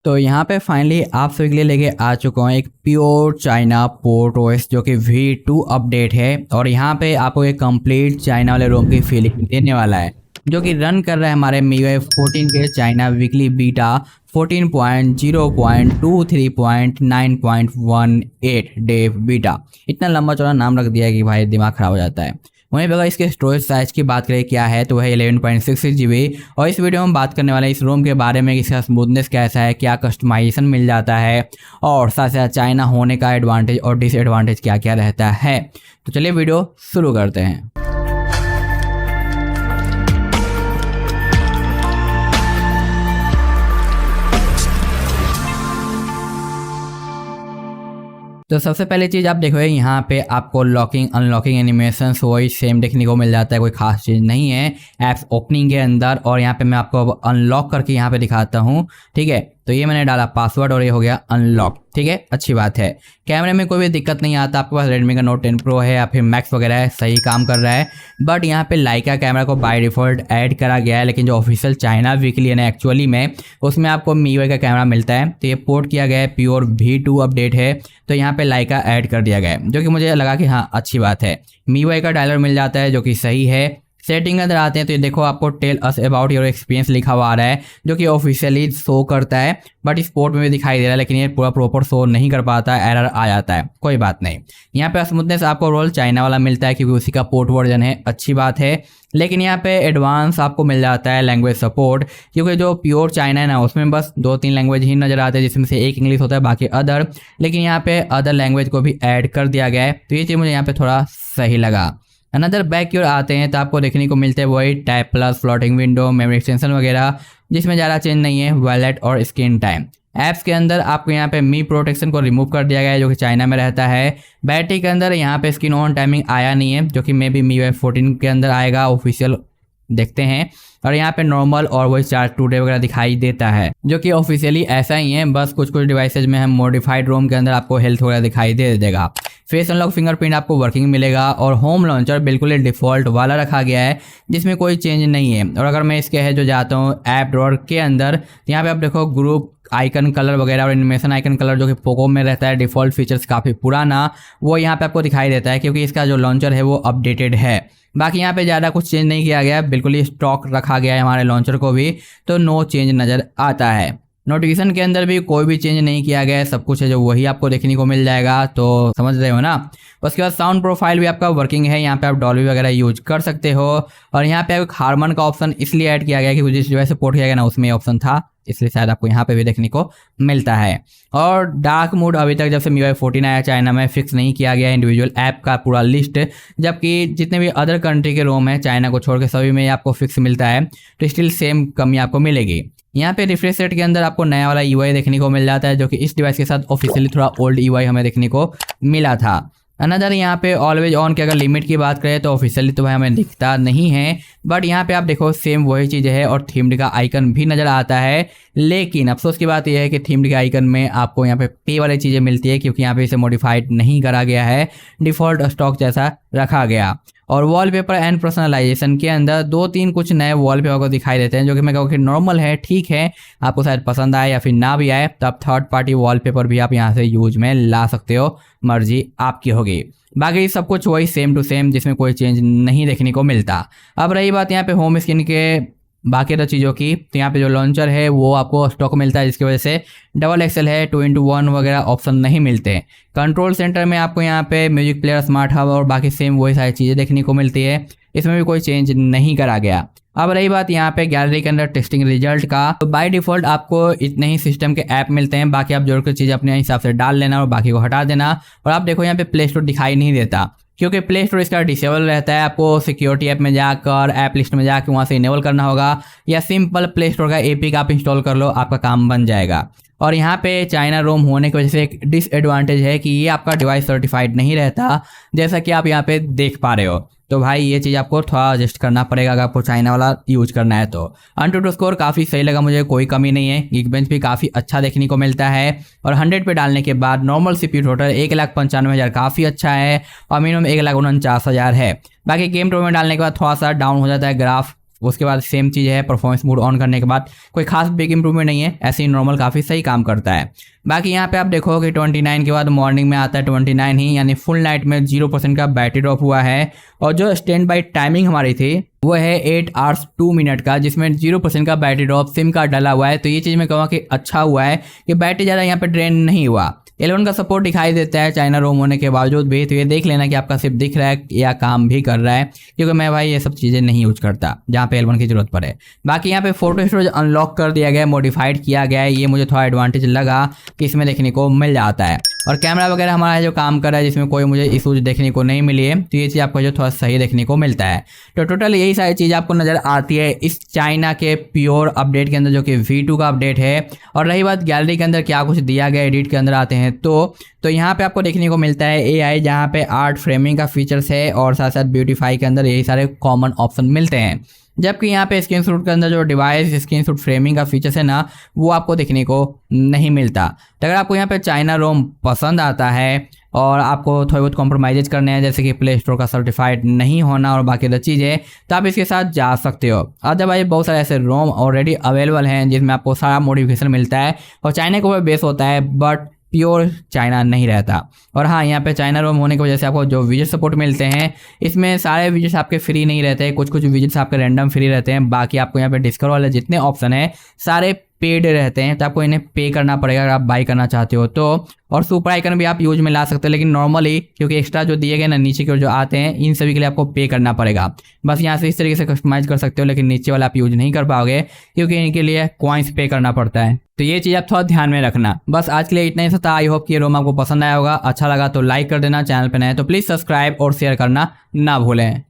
तो यहाँ पे फाइनली आप सभी के लिए लेके आ चुका हूँ एक प्योर चाइना पोर्ट ओएस जो कि V2 अपडेट है। और यहाँ पे आपको एक कंप्लीट चाइना वाले रोम की फीलिंग देने वाला है, जो कि रन कर रहा है हमारे MIUI 14 के China weekly beta 14.0.23.9.18 day beta. इतना लंबा चौड़ा नाम रख दिया है कि भाई दिमाग खराब हो जाता है। वहीं पर अगर इसके स्टोरेज साइज की बात करें क्या है, तो वह 11.66 GB। और इस वीडियो में हम बात करने वाले हैं इस रोम के बारे में, इसका स्मूथनेस कैसा है, क्या कस्टमाइजेशन मिल जाता है, और साथ साथ चाइना होने का एडवांटेज और डिसएडवांटेज क्या क्या रहता है। तो चलिए वीडियो शुरू करते हैं। तो सबसे पहले चीज़ आप देखोगे यहाँ पे आपको लॉकिंग अनलॉकिंग एनिमेशन वही सेम देखने को मिल जाता है, कोई खास चीज़ नहीं है ऐप्स ओपनिंग के अंदर। और यहाँ पे मैं आपको अब अनलॉक करके यहाँ पे दिखाता हूँ, ठीक है। तो ये मैंने डाला पासवर्ड और ये हो गया अनलॉक, ठीक है, अच्छी बात है। कैमरे में कोई भी दिक्कत नहीं आता, आपके पास रेडमी का नोट 10 प्रो है या फिर मैक्स वगैरह है, सही काम कर रहा है। बट यहाँ पे लाइका कैमरा को बाय डिफ़ॉल्ट ऐड करा गया है, लेकिन जो ऑफिशियल चाइना वीकली है एक्चुअली में उसमें आपको MIUI का कैमरा मिलता है। तो ये पोर्ट किया गया है, प्योर V2 अपडेट है, तो यहाँ पे लाइका ऐड कर दिया गया है, जो कि मुझे लगा कि हाँ अच्छी बात है। MIUI का डायलर मिल जाता है, जो कि सही है। सेटिंग के अंदर आते हैं तो ये देखो आपको tell us about your experience लिखा हुआ आ रहा है, जो कि ऑफिशियली शो करता है। बट इस पोर्ट में भी दिखाई दे रहा है, लेकिन ये पूरा प्रॉपर शो नहीं कर पाता, एरर आ जाता है, कोई बात नहीं। यहाँ पे स्मूथनेस आपको रोल चाइना वाला मिलता है, क्योंकि उसी का पोर्ट वर्जन है, अच्छी बात है। लेकिन यहाँ पे एडवांस आपको मिल जाता है लैंग्वेज सपोर्ट, क्योंकि जो प्योर चाइना है ना उसमें बस 2-3 लैंग्वेज ही नज़र आते हैं, जिसमें से एक इंग्लिश होता है, बाकी अदर। लेकिन यहाँ पे अदर लैंग्वेज को भी ऐड कर दिया गया है, तो ये चीज़ मुझे यहाँ पे थोड़ा सही लगा। अनदर बैक की ओर आते हैं तो आपको देखने को मिलते हैं वही tab plus, floating window, memory extension वगैरह, जिसमें ज़्यादा चेंज नहीं है। वॉलेट और स्क्रीन टाइम ऐप्स के अंदर आपको यहाँ पे मी प्रोटेक्शन को रिमूव कर दिया गया है, जो कि चाइना में रहता है। बैटरी के अंदर यहाँ पे स्क्रीन ऑन टाइमिंग आया नहीं है, जो कि मे बी MIUI 14 के अंदर आएगा, ऑफिशियल देखते हैं। और यहाँ पे नॉर्मल और वही चार्ज टूडे वगैरह दिखाई देता है, जो कि ऑफिशियली ऐसा ही है। बस कुछ कुछ डिवाइसेज में हम मॉडिफाइड रोम के अंदर आपको हेल्थ वगैरह दिखाई दे देगा। फेस अनलॉक फिंगरप्रिंट आपको वर्किंग मिलेगा, और होम लॉन्चर बिल्कुल डिफ़ॉल्ट वाला रखा गया है, जिसमें कोई चेंज नहीं है। और अगर मैं इसके है जो जाता हूँ ऐप ड्रॉअर के अंदर, तो यहाँ पे आप देखो ग्रुप आइकन कलर वगैरह और एनिमेशन आइकन कलर, जो कि पोको में रहता है, डिफ़ॉल्ट फीचर्स काफ़ी पुराना, वो यहाँ पे आपको दिखाई देता है, क्योंकि इसका जो लॉन्चर है वो अपडेटेड है। बाकी यहाँ पे ज़्यादा कुछ चेंज नहीं किया गया, बिल्कुल ही स्टॉक रखा गया है हमारे लॉन्चर को भी, तो नो चेंज नज़र आता है। नोटिफिकेशन के अंदर भी कोई भी चेंज नहीं किया गया है, सब कुछ है जो वही आपको देखने को मिल जाएगा, तो समझ रहे हो ना। उसके बाद साउंड प्रोफाइल भी आपका वर्किंग है, यहाँ पे आप डॉल्बी वगैरह यूज कर सकते हो। और यहाँ पे एक हारमन का ऑप्शन इसलिए ऐड किया गया कि जिस वजह से पोर्ट किया गया ना उसमें ऑप्शन था, इसलिए शायद आपको यहाँ पे भी देखने को मिलता है। और डार्क मोड अभी तक जब से MIUI 14 आया चाइना में फिक्स नहीं किया गया इंडिविजुअल ऐप का पूरा लिस्ट, जबकि जितने भी अदर कंट्री के रोम है चाइना को छोड़ के सभी में आपको फिक्स मिलता है, तो स्टिल सेम कमी आपको मिलेगी। यहाँ पे रिफ्रेश रेट के अंदर आपको नया वाला UI देखने को मिल जाता है, जो कि इस डिवाइस के साथ ऑफिशियली थोड़ा ओल्ड UI हमें देखने को मिला था। अनदर यहाँ पे ऑलवेज ऑन की अगर लिमिट की बात करें तो ऑफिशियली तो भाई हमें दिखता नहीं है, बट यहाँ पे आप देखो सेम वही चीज़ है, और थीम्ड का आइकन भी नज़र आता है। लेकिन अफसोस की बात यह है कि थीम्ड के आइकन में आपको यहाँ पे पे वाली चीज़ें मिलती है, क्योंकि यहाँ पे इसे मॉडिफाइड नहीं करा गया है, डिफ़ॉल्ट स्टॉक जैसा रखा गया। और वॉलपेपर एंड पर्सनलाइजेशन के अंदर 2-3 कुछ नए वॉलपेपर को दिखाई देते हैं, जो कि मैं कहूँ कि नॉर्मल है, ठीक है, आपको शायद पसंद आए या फिर ना भी आए, तो आप थर्ड पार्टी वॉलपेपर भी आप यहाँ से यूज में ला सकते हो, मर्जी आपकी होगी। बाकी सब कुछ वही सेम टू सेम, जिसमें कोई चेंज नहीं देखने को मिलता। अब रही बात यहाँ पे होम स्क्रीन के बाकी तो चीज़ों की, तो यहाँ पे जो लॉन्चर है वो आपको स्टॉक मिलता है, जिसकी वजह से डबल एक्सएल है, 2x1 वगैरह ऑप्शन नहीं मिलते। कंट्रोल सेंटर में आपको यहाँ पे म्यूजिक प्लेयर, स्मार्ट हब और बाकी सेम वही सारी चीज़ें देखने को मिलती है, इसमें भी कोई चेंज नहीं करा गया। अब रही बात यहाँ पे गैलरी के अंदर टेस्टिंग रिजल्ट का, तो बाय डिफ़ॉल्ट आपको इतने ही सिस्टम के ऐप मिलते हैं, बाकी आप जोड़ कर चीज़ अपने हिसाब से डाल लेना और बाकी को हटा देना। और आप देखो यहाँ पे प्ले स्टोर दिखाई नहीं देता, क्योंकि प्ले स्टोर इसका डिसेबल रहता है। आपको सिक्योरिटी ऐप में जाकर ऐप लिस्ट में जाकर वहाँ से इनेबल करना होगा, या सिंपल प्ले स्टोर का APK आप इंस्टॉल कर लो, आपका काम बन जाएगा। और यहाँ पे चाइना रोम होने की वजह से एक डिसएडवांटेज है कि ये आपका डिवाइस सर्टिफाइड नहीं रहता, जैसा कि आप यहाँ पे देख पा रहे हो। तो भाई ये चीज़ आपको थोड़ा एडजस्ट करना पड़ेगा अगर आपको चाइना वाला यूज करना है तो। AnTuTu स्कोर काफ़ी सही लगा मुझे, कोई कमी नहीं है। Geekbench भी काफ़ी अच्छा देखने को मिलता है, और 100 पे डालने के बाद नॉर्मल CPU टोटल 1,95,000 काफ़ी अच्छा है, और मिनिमम 1,49,000 है। बाकी गेम टो में डालने के बाद थोड़ा सा डाउन हो जाता है ग्राफ, उसके बाद सेम चीज़ है, परफॉर्मेंस मोड ऑन करने के बाद कोई खास बिग इंप्रूवमेंट नहीं है, ऐसे ही नॉर्मल काफ़ी सही काम करता है। बाकी यहाँ पे आप देखो कि 29 के बाद मॉर्निंग में आता है 29 ही, यानी फुल नाइट में 0% का बैटरी ड्रॉप हुआ है। और जो स्टैंड बाई टाइमिंग हमारी थी वो है 8 आवर्स 2 मिनट का, जिसमें 0% का बैटरी ड्रॉप सिम कार्ड डाला हुआ है। तो ये चीज़ मैं कहूँगा कि अच्छा हुआ है कि बैटरी ज़्यादा यहाँ पे ड्रेन नहीं हुआ। 11 का सपोर्ट दिखाई देता है चाइना रोम होने के बावजूद भी, तो ये देख लेना कि आपका सिर्फ दिख रहा है या काम भी कर रहा है, क्योंकि मैं भाई ये सब चीज़ें नहीं यूज करता जहाँ पे 11 की जरूरत पड़े। बाकी यहाँ पे फोटो स्टोरेज अनलॉक कर दिया गया है, मॉडिफाइड किया गया है, ये मुझे थोड़ा एडवांटेज लगा कि इसमें देखने को मिल जाता है। और कैमरा वगैरह हमारा जो काम कर रहा है जिसमें कोई मुझे इशूज देखने को नहीं मिली है, तो ये चीज़ आपको जो थोड़ा सही देखने को मिलता है। तो टोटल यही सारी चीज़ आपको नज़र आती है इस चाइना के प्योर अपडेट के अंदर, जो कि V2 का अपडेट है। और रही बात गैलरी के अंदर क्या कुछ दिया गया, एडिट के अंदर आते हैं तो यहाँ पे आपको देखने को मिलता है AI, जहाँ पे आर्ट फ्रेमिंग का फीचर्स है और साथ साथ ब्यूटीफाई के अंदर यही सारे कॉमन ऑप्शन मिलते हैं। जबकि यहाँ पे स्क्रीनशॉट के अंदर जो डिवाइस स्क्रीनशॉट फ्रेमिंग का फीचर्स है ना, वो आपको देखने को नहीं मिलता। तो अगर आपको यहाँ पे चाइना रोम पसंद आता है और आपको थोड़े बहुत कॉम्प्रोमाइज़ करने हैं, जैसे कि प्ले स्टोर का सर्टिफाइड नहीं होना और बाकी चीज़ें, तो आप इसके साथ जा सकते हो। अदरवाइज बहुत सारे ऐसे रोम ऑलरेडी अवेलेबल हैं जिसमें आपको सारा मॉडिफिकेशन मिलता है और चाइना के ऊपर बेस होता है, बट प्योर चाइना नहीं रहता। और हाँ, यहाँ पे चाइना रोम होने की वजह से आपको जो विजेट सपोर्ट मिलते हैं, इसमें सारे विजेट्स आपके फ्री नहीं रहते, कुछ कुछ विजेट्स आपके रैंडम फ्री रहते हैं। बाकी आपको यहाँ पे डिस्कवर वाले जितने ऑप्शन है सारे पेड रहते हैं, तो आपको इन्हें पे करना पड़ेगा अगर आप बाई करना चाहते हो तो। और सुपर आइकन भी आप यूज में ला सकते हो, लेकिन नॉर्मली क्योंकि एक्स्ट्रा जो दिए गए ना नीचे के जो आते हैं, इन सभी के लिए आपको पे करना पड़ेगा। बस यहाँ से इस तरीके से कस्टमाइज कर सकते हो, लेकिन नीचे वाला आप यूज नहीं कर पाओगे क्योंकि इनके लिए कॉइन्स पे करना पड़ता है। तो ये चीज़ आप थोड़ा ध्यान में रखना। बस आज के लिए इतना ही था। आई होप कि ये रोम आपको पसंद आया होगा। अच्छा लगा तो लाइक कर देना, चैनल पर नए तो प्लीज़ सब्सक्राइब और शेयर करना ना भूलें।